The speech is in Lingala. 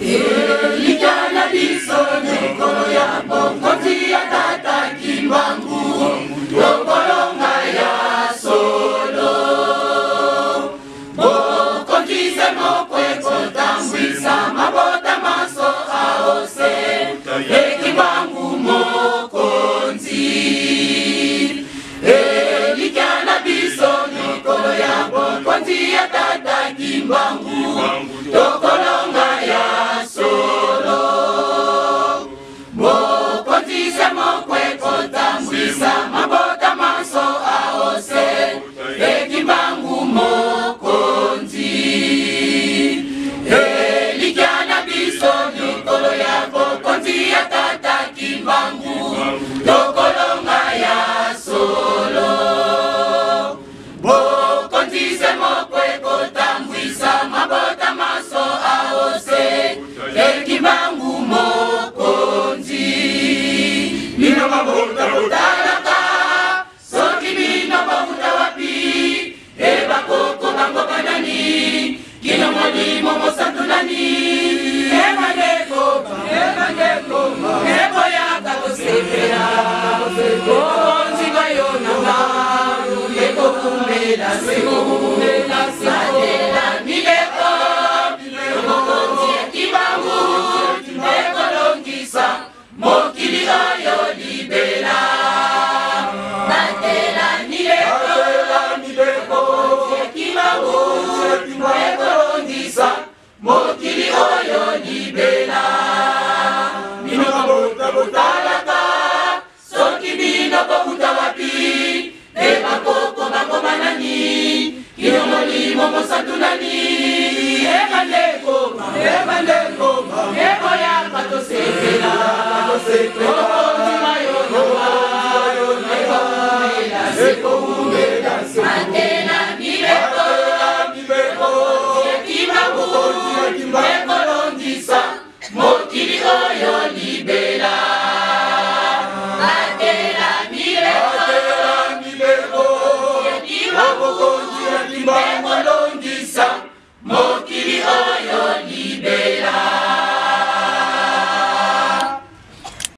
Elijana biso nekolo ya bongoti ya tata Kimbangu lokolonga ya solo bokotise mokwe kotambwisa mabota maso aose Kimbangu mokonzi Elijana biso nekolo ya bongoti ya tata Kimbangu lokolonga ya solo bokotise mokwe kotambwisa mabota maso aose Kimbangu mokonzi Elijana biso nikolo ya bokonzi ya tata Kimbangu lokolonga ya solo bokotise mokwe kotambwisa mabota maso aose Kimbangu mokonzi Nino mabuta butalaka soki bino babuta wapi eba koko bango banani kino molimo mosantu nani eba ndeko ebo yaka kosepela konzi gayo nanga eko kumela seko satela mileko mokonzi ya Kimbangu eko longisa mokili oyo libela satela mileko mokonzi ya Kimbangu eko longisa mokili oyo libela bino babuta butalaka soki bino babuta wapi eba koko bango banani kino molimo mosantu nani eba ndeko ebo yaka tosepela